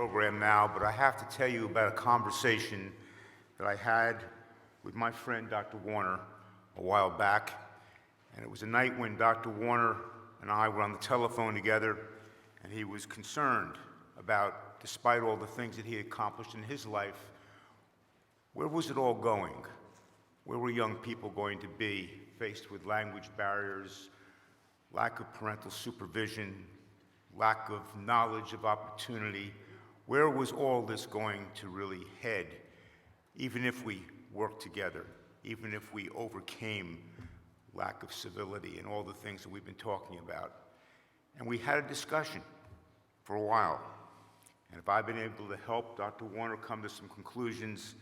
program now, but I have to tell you about a conversation that I had with my friend Dr. Warner a while back. And it was a night when Dr. Warner and I were on the telephone together, and he was concerned about, despite all the things that he had accomplished in his life, where was it all going? Where were young people going to be faced with language barriers, lack of parental supervision, lack of knowledge of opportunity? Where was all this going to really head, even if we worked together, even if we overcame lack of civility and all the things that we've been talking about? And we had a discussion for a while. And if I've been able to help Dr. Warner come to some conclusions,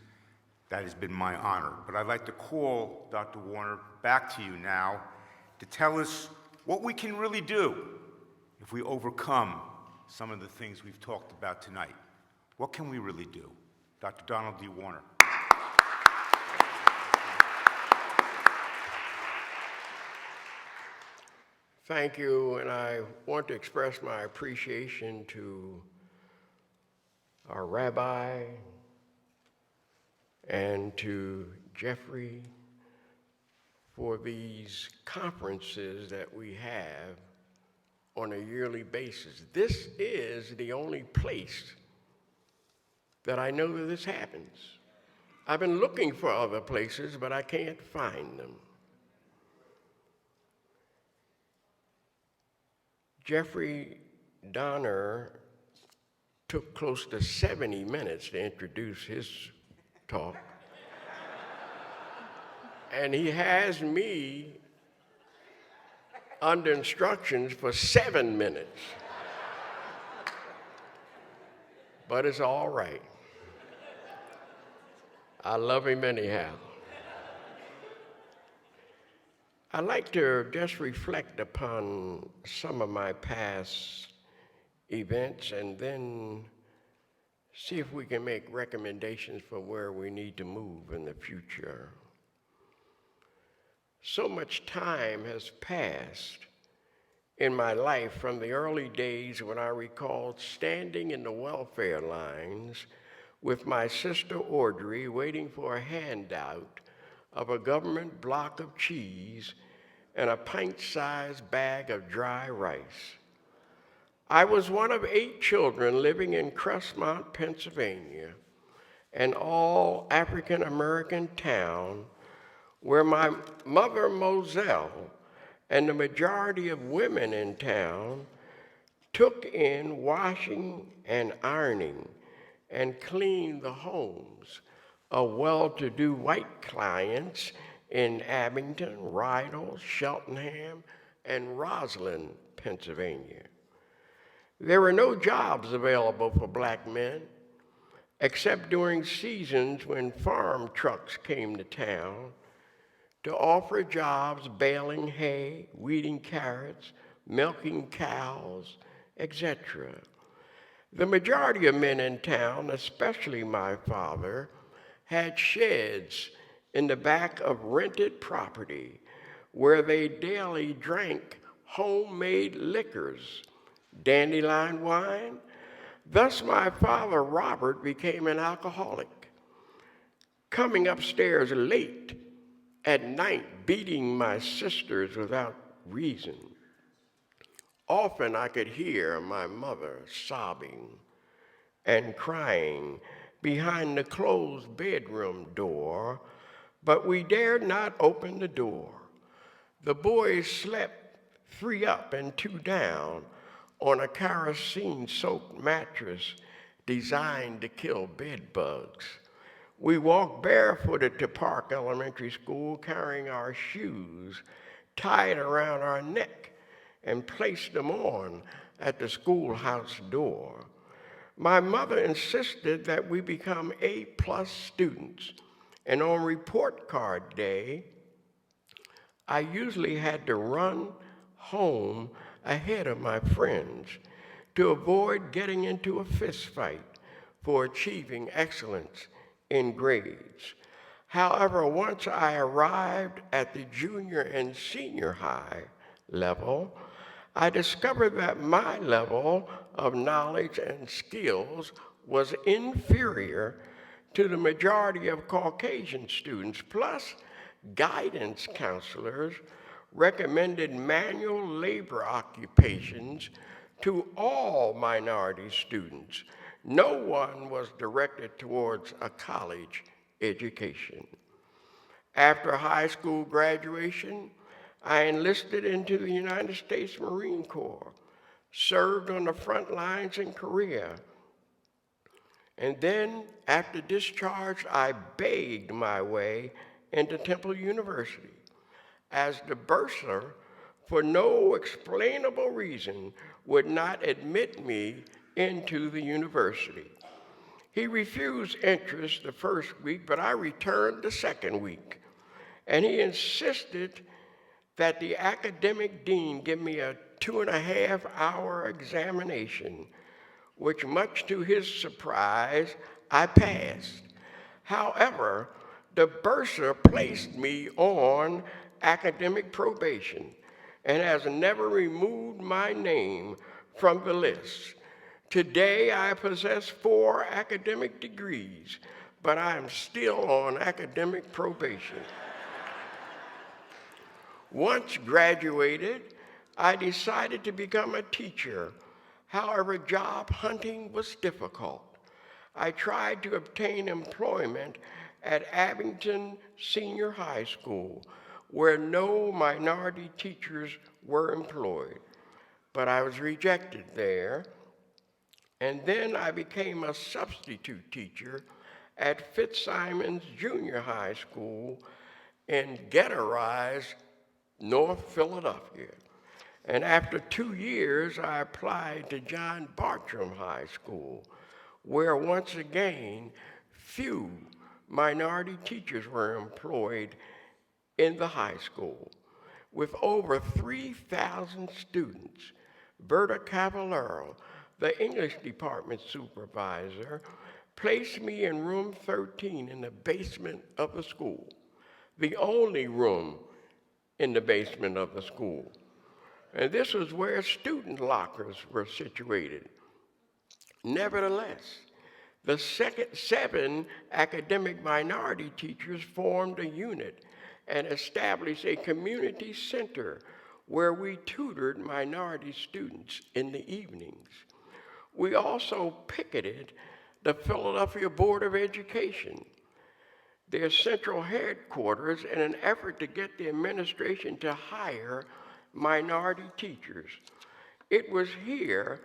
that has been my honor. But I'd like to call Dr. Warner back to you now to tell us what we can really do if we overcome some of the things we've talked about tonight. What can we really do? Dr. Donald D. Warner. Thank you, and I want to express my appreciation to our rabbi and to Jeffrey for these conferences that we have on a yearly basis. This is the only place that I know that this happens. I've been looking for other places, but I can't find them. Jeffrey Donner took close to 70 minutes to introduce his talk. And he has me under instructions for 7 minutes. But it's all right. I love him anyhow. I'd like to just reflect upon some of my past events and then see if we can make recommendations for where we need to move in the future. So much time has passed in my life from the early days when I recalled standing in the welfare lines with my sister Audrey waiting for a handout of a government block of cheese and a pint-sized bag of dry rice. I was one of 8 children living in Crestmont, Pennsylvania, an all African-American town where my mother, Moselle, and the majority of women in town took in washing and ironing and cleaned the homes of well-to-do white clients in Abington, Rydell, Cheltenham, and Roslyn, Pennsylvania. There were no jobs available for black men, except during seasons when farm trucks came to town to offer jobs baling hay, weeding carrots, milking cows, etc. The majority of men in town, especially my father, had sheds in the back of rented property where they daily drank homemade liquors, dandelion wine. Thus, my father, Robert, became an alcoholic, coming upstairs late at night, beating my sisters without reason. Often I could hear my mother sobbing and crying behind the closed bedroom door, but we dared not open the door. The boys slept 3 up and 2 down on a kerosene-soaked mattress designed to kill bed bugs. We walked barefooted to Park Elementary School, carrying our shoes tied around our neck and placed them on at the schoolhouse door. My mother insisted that we become A+ students, and on report card day, I usually had to run home ahead of my friends to avoid getting into a fist fight for achieving excellence in grades. However, once I arrived at the junior and senior high level, I discovered that my level of knowledge and skills was inferior to the majority of Caucasian students. Plus, guidance counselors recommended manual labor occupations to all minority students. No one was directed towards a college education. After high school graduation, I enlisted into the United States Marine Corps, served on the front lines in Korea, and then after discharge, I begged my way into Temple University, as the bursar, for no explainable reason, would not admit me into the university. He refused interest the first week, but I returned the second week, and he insisted that the academic dean give me a 2.5-hour examination, which, much to his surprise, I passed. However, the bursar placed me on academic probation and has never removed my name from the list. Today, I possess 4 academic degrees, but I am still on academic probation. Once graduated, I decided to become a teacher. However, job hunting was difficult. I tried to obtain employment at Abington Senior High School, where no minority teachers were employed, but I was rejected there. And then I became a substitute teacher at Fitzsimons Junior High School in ghettoized North Philadelphia. And after 2 years, I applied to John Bartram High School, where once again, few minority teachers were employed in the high school. With over 3,000 students, Berta Cavallero, the English department supervisor, placed me in room 13 in the basement of the school, the only room in the basement of the school. And this was where student lockers were situated. Nevertheless, the 7 academic minority teachers formed a unit and established a community center where we tutored minority students in the evenings. We also picketed the Philadelphia Board of Education, their central headquarters, in an effort to get the administration to hire minority teachers. It was here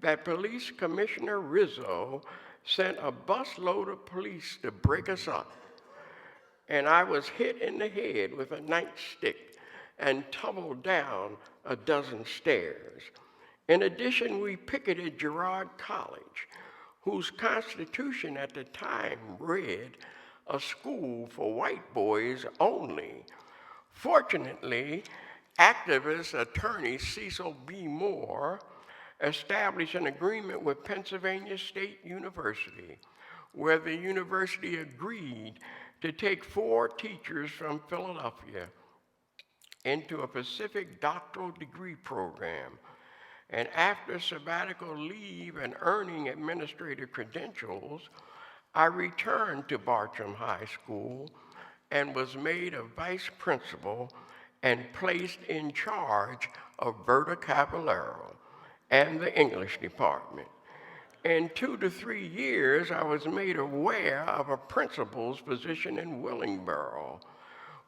that Police Commissioner Rizzo sent a busload of police to break us up, and I was hit in the head with a nightstick and tumbled down a dozen stairs. In addition, we picketed Girard College, whose constitution at the time read a school for white boys only. Fortunately, activist attorney Cecil B. Moore established an agreement with Pennsylvania State University, where the university agreed to take 4 teachers from Philadelphia into a Pacific doctoral degree program. And after sabbatical leave and earning administrative credentials, I returned to Bartram High School and was made a vice principal and placed in charge of Berta Cavallero and the English department. In 2 to 3 years, I was made aware of a principal's position in Willingboro,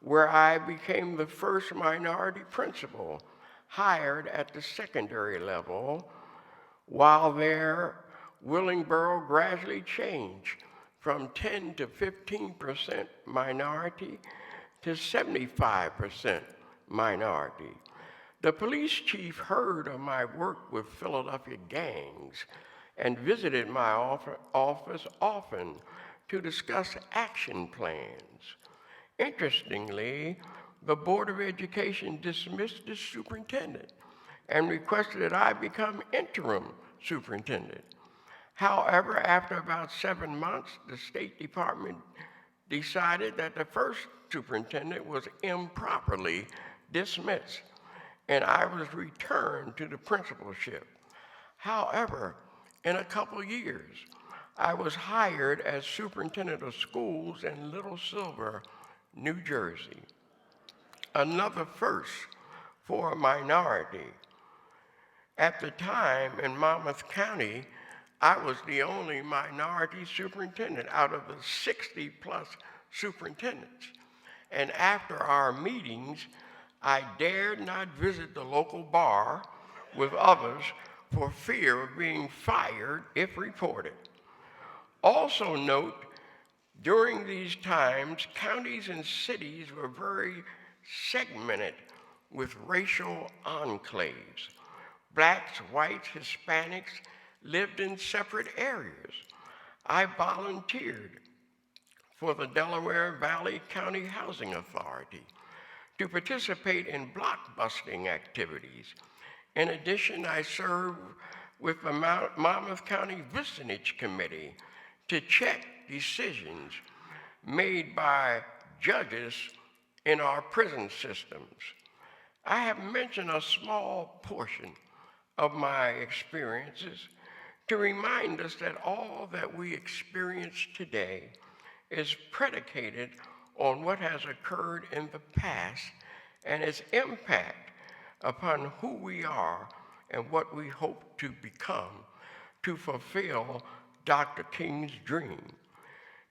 where I became the first minority principal hired at the secondary level, while there, Willingboro gradually changed from 10 to 15% minority to 75% minority. The police chief heard of my work with Philadelphia gangs and visited my office often to discuss action plans. Interestingly, the Board of Education dismissed the superintendent and requested that I become interim superintendent. However, after about 7 months, the State Department decided that the first superintendent was improperly dismissed, and I was returned to the principalship. However, in a couple of years, I was hired as superintendent of schools in Little Silver, New Jersey. Another first for a minority. At the time in Monmouth County, I was the only minority superintendent out of the 60 plus superintendents. And after our meetings, I dared not visit the local bar with others for fear of being fired if reported. Also note, during these times, counties and cities were very segmented with racial enclaves. Blacks, whites, Hispanics lived in separate areas. I volunteered for the Delaware Valley County Housing Authority to participate in block busting activities. In addition, I served with the Monmouth County Vicinage Committee to check decisions made by judges in our prison systems. I have mentioned a small portion of my experiences to remind us that all that we experience today is predicated on what has occurred in the past and its impact upon who we are and what we hope to become to fulfill Dr. King's dream.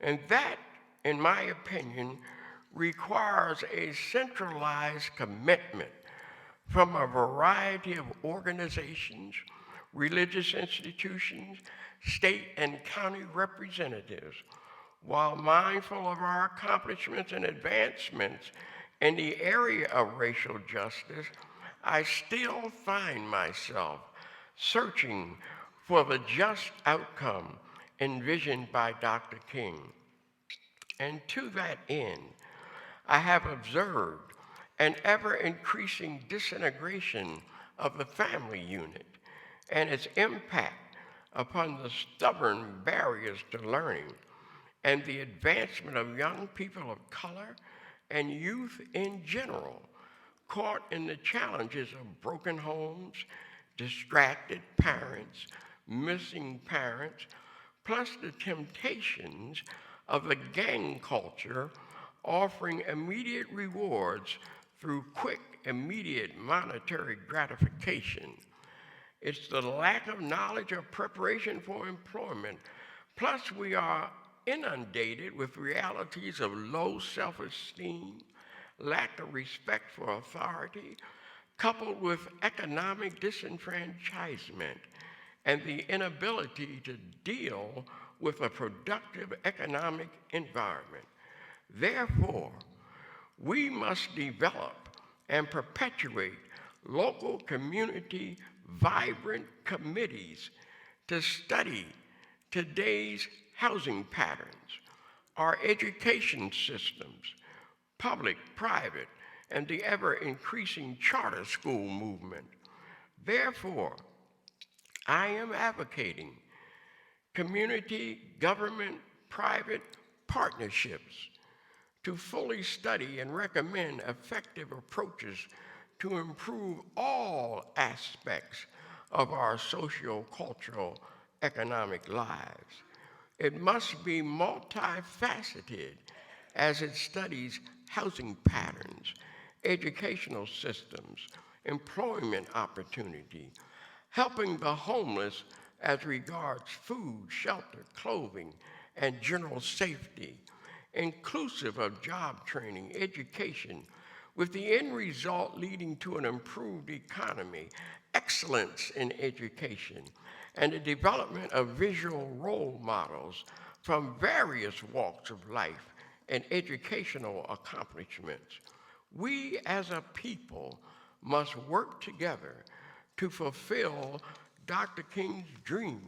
And that, in my opinion, requires a centralized commitment from a variety of organizations, religious institutions, state and county representatives. While mindful of our accomplishments and advancements in the area of racial justice, I still find myself searching for the just outcome envisioned by Dr. King. And to that end, I have observed an ever-increasing disintegration of the family unit and its impact upon the stubborn barriers to learning and the advancement of young people of color and youth in general, caught in the challenges of broken homes, distracted parents, missing parents, plus the temptations of the gang culture offering immediate rewards through quick, immediate monetary gratification. It's the lack of knowledge or preparation for employment. Plus, we are inundated with realities of low self-esteem, lack of respect for authority, coupled with economic disenfranchisement and the inability to deal with a productive economic environment. Therefore, we must develop and perpetuate local community vibrant committees to study today's housing patterns, our education systems, public, private, and the ever-increasing charter school movement. Therefore, I am advocating community, government, private partnerships to fully study and recommend effective approaches to improve all aspects of our socio-cultural economic lives. It must be multifaceted as it studies housing patterns, educational systems, employment opportunity, helping the homeless as regards food, shelter, clothing, and general safety, inclusive of job training, education, with the end result leading to an improved economy, excellence in education, and the development of visual role models from various walks of life and educational accomplishments. We as a people must work together to fulfill Dr. King's dream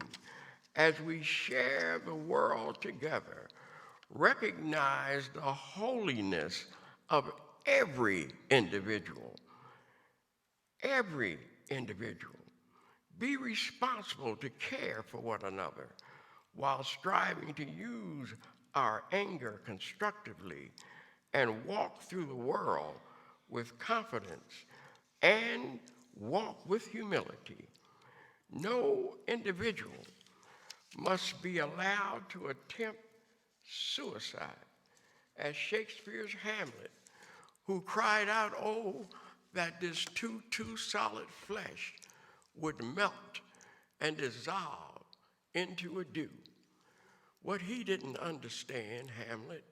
as we share the world together. Recognize the holiness of every individual. Every individual. Be responsible to care for one another while striving to use our anger constructively and walk through the world with confidence and walk with humility. No individual must be allowed to attempt suicide, as Shakespeare's Hamlet, who cried out, "Oh, that this too solid flesh would melt and dissolve into a dew." What he didn't understand, Hamlet,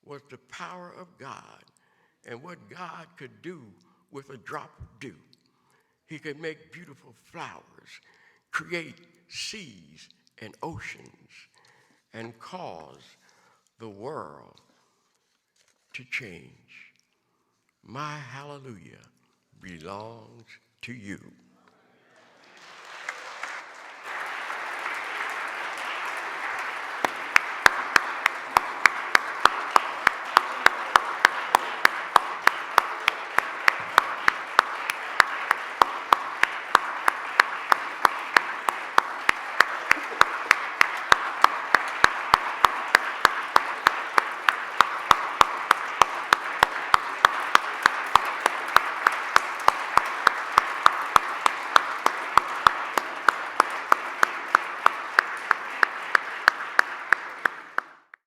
was the power of God and what God could do with a drop of dew. He could make beautiful flowers, create seas and oceans, and cause the world to change. My hallelujah belongs to you.